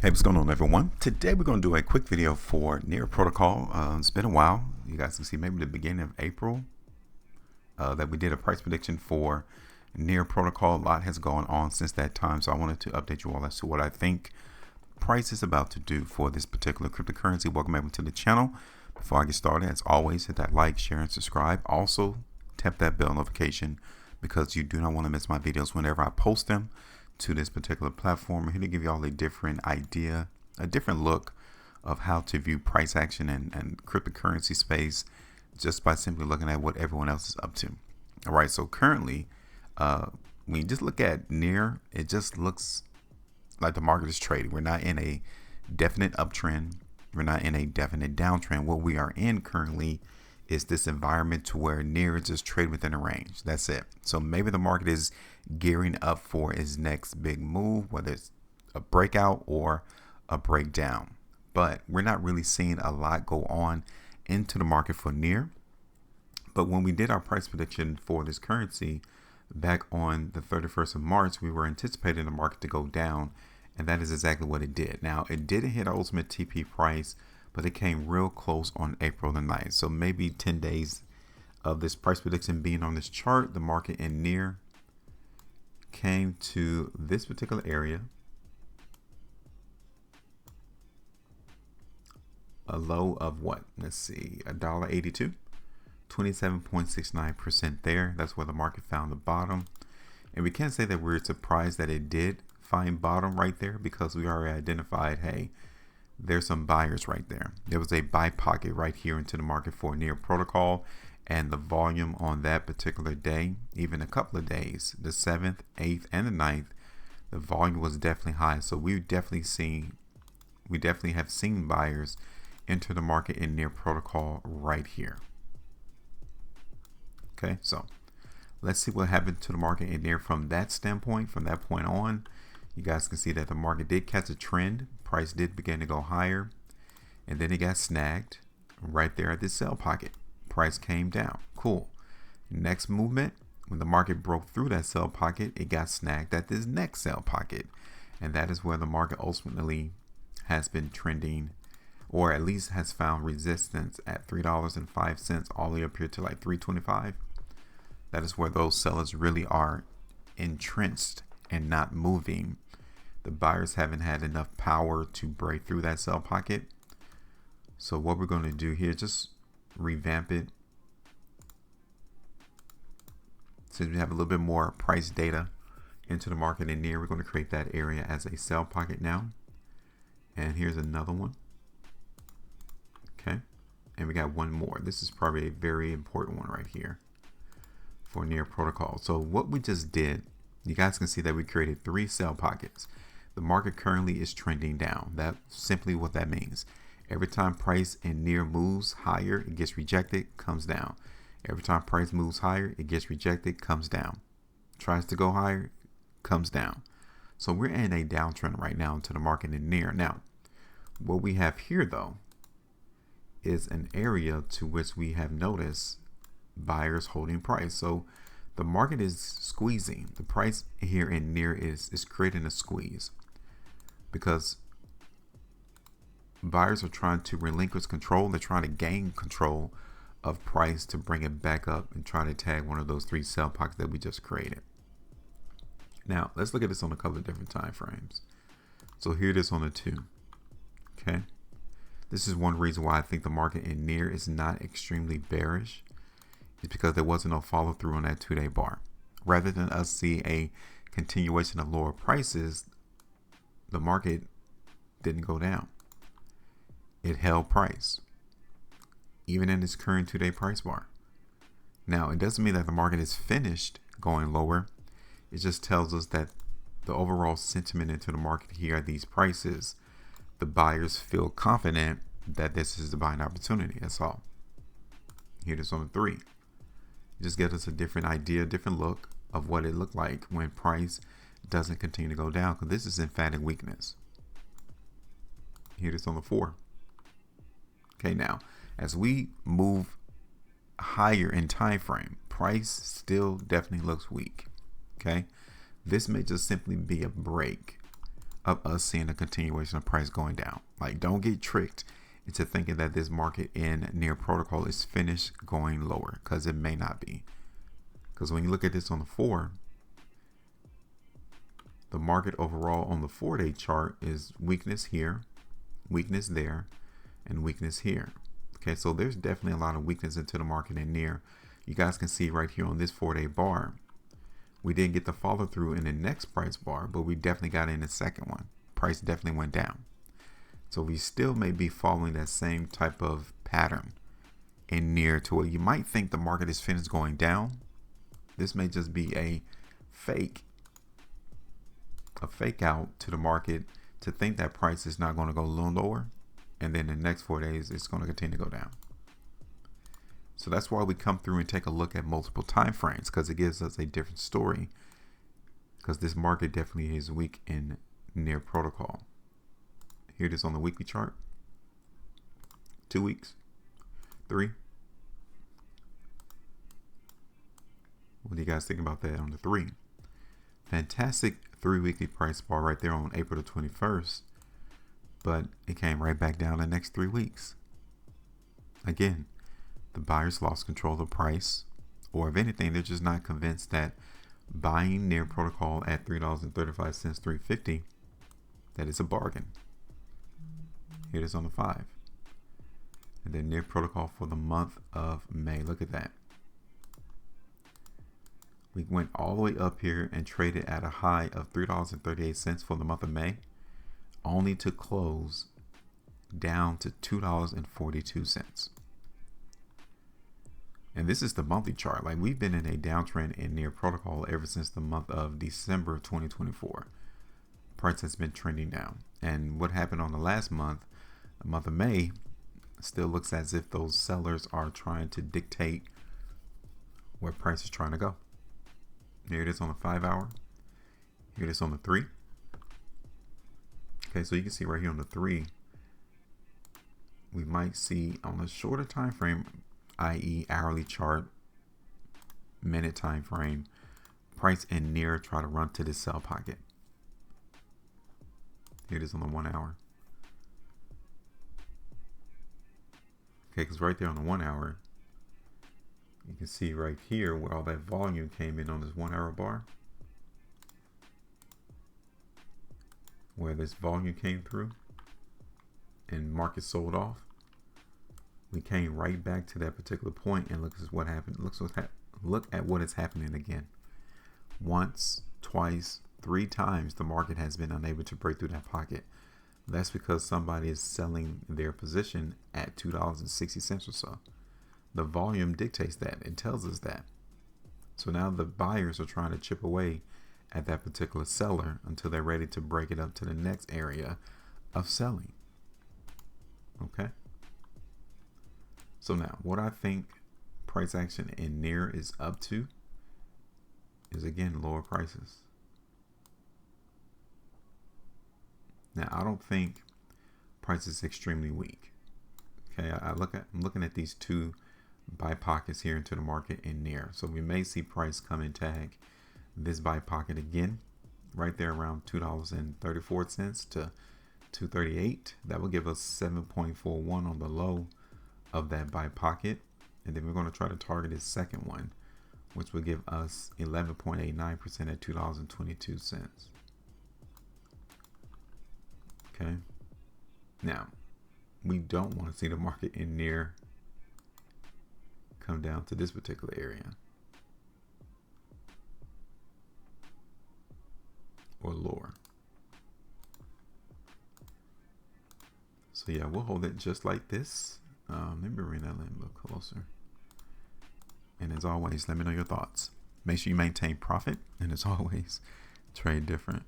Hey, what's going on, everyone? Today we're going to do a quick video for Near Protocol. It's been a while. You guys can see maybe the beginning of April that we did a price prediction for Near Protocol. A lot has gone on since that time, so I wanted to update you all as to what I think price is about to do for this particular cryptocurrency. Welcome everyone to the channel. Before I get started, as always, hit that like, share, and subscribe. Also, tap that bell notification because you do not want to miss my videos whenever I post them to this particular platform. I'm here to give you all a different idea, a different look of how to view price action and cryptocurrency space just by simply looking at what everyone else is up to. All right, so currently, when you just look at Near, it just looks like the market is trading. We're not in a definite uptrend. We're not in a definite downtrend. What we are in currently is this environment to where Near is just trade within a range. That's it. So maybe the market is gearing up for its next big move, whether it's a breakout or a breakdown. But we're not really seeing a lot go on into the market for Near. But when we did our price prediction for this currency back on the 31st of March, we were anticipating the market to go down, and that is exactly what it did. Now, it didn't hit our ultimate TP price, but it came real close on April the 9th. So maybe 10 days of this price prediction being on this chart, the market in Near came to this particular area, a low of what? Let's see, $1.82, 27.69% there. That's where the market found the bottom. And we can't say that we're surprised that it did find bottom right there because we already identified, hey, there's some buyers right there. There was a buy pocket right here into the market for Near Protocol, and the volume on that particular day, even a couple of days, the 7th, 8th, and the 9th, the volume was definitely high. So we definitely have seen buyers enter the market in Near Protocol right here. Okay, so let's see what happened to the market in Near from that standpoint. From that point on, you guys can see that the market did catch a trend. Price did begin to go higher, and then it got snagged right there at this sell pocket. Price came down. Cool. Next movement, when the market broke through that sell pocket, it got snagged at this next sell pocket, and that is where the market ultimately has been trending, or at least has found resistance at $3.05 all the way up here to like $3.25. That is where those sellers really are entrenched and not moving. The buyers haven't had enough power to break through that sell pocket. So what we're going to do here, just revamp it. Since we have a little bit more price data into the market in Near, we're going to create that area as a sell pocket now. And here's another one. Okay. And we got one more. This is probably a very important one right here for Near Protocol. So what we just did, you guys can see that we created 3 sell pockets. The market currently is trending down. That's simply what that means. Every time price in Near moves higher, it gets rejected, comes down. Every time price moves higher, it gets rejected, comes down. Tries to go higher, comes down. So we're in a downtrend right now into the market in Near. Now, what we have here though is an area to which we have noticed buyers holding price. So the market is squeezing. The price here in Near is creating a squeeze because buyers are trying to relinquish control. They're trying to gain control of price to bring it back up and try to tag one of those 3 sell pockets that we just created. Now let's look at this on a couple of different time frames. So here it is on the 2. Okay, this is one reason why I think the market in Near is not extremely bearish. It's because there wasn't no follow through on that 2-day bar. Rather than us see a continuation of lower prices, the market didn't go down. It held price, even in its current 2-day price bar. Now, it doesn't mean that the market is finished going lower. It just tells us that the overall sentiment into the market here at these prices, the buyers feel confident that this is the buying opportunity. That's all. Here it is on the 3. Just get us a different idea, different look of what it looked like when price doesn't continue to go down, because this is emphatic weakness. Here it is on the 4. Okay, now as we move higher in time frame, price still definitely looks weak. Okay, this may just simply be a break of us seeing a continuation of price going down. Like, don't get tricked into thinking that this market in near protocol is finished going lower, because it may not be. Because when you look at this on the 4, the market overall on the 4-day chart is weakness here, weakness there, and weakness here. Okay, so there's definitely a lot of weakness into the market in near. You guys can see right here on this 4-day bar, we didn't get the follow through in the next price bar, but we definitely got in the second one. Price definitely went down. So we still may be following that same type of pattern in near, to where you might think the market is finished going down. This may just be a fake out to the market to think that price is not going to go a little lower, and then the next 4 days it's going to continue to go down. So that's why we come through and take a look at multiple time frames, because it gives us a different story, because this market definitely is weak in near protocol. Here it is on the weekly chart. 2 weeks, 3. What do you guys think about that on the 3? Fantastic 3 weekly price bar right there on April the 21st, but it came right back down the next 3 weeks. Again, the buyers lost control of the price, or if anything, they're just not convinced that buying near protocol at $3.35, $3.50, that is a bargain. Here it is on the 5. And then near protocol for the month of May. Look at that. We went all the way up here and traded at a high of $3.38 for the month of May, only to close down to $2.42. And this is the monthly chart. Like, we've been in a downtrend in near protocol ever since the month of December 2024. Price has been trending down. And what happened on the last month, the month of May, still looks as if those sellers are trying to dictate where price is trying to go. Here it is on the 5 hour. Here it is on the 3. Okay, so you can see right here on the 3, we might see on a shorter time frame, i.e. hourly chart, minute time frame, price in near try to run to this sell pocket. Here it is on the 1 hour. Okay, because right there on the 1 hour, you can see right here where all that volume came in on this 1 hour bar, where this volume came through and market sold off. We came right back to that particular point, and look at what happened. Look at what is happening again. Once, twice, 3 times the market has been unable to break through that pocket. That's because somebody is selling their position at $2.60 or so. The volume dictates that. It tells us that. So now the buyers are trying to chip away at that particular seller until they're ready to break it up to the next area of selling. Okay. So now what I think price action in near is up to is, again, lower prices. Now, I don't think price is extremely weak. Okay, I'm looking at these 2 buy pockets here into the market in near. So we may see price come and tag this buy pocket again, right there around $2.34 to $2.38. That will give us 7.41 on the low of that buy pocket, and then we're going to try to target this second one, which will give us 11.89% at $2.22. Okay, now we don't want to see the market in near come down to this particular area or lower. So yeah, we'll hold it just like this. Let me bring that a little closer. And as always, let me know your thoughts. Make sure you maintain profit, and as always, trade different.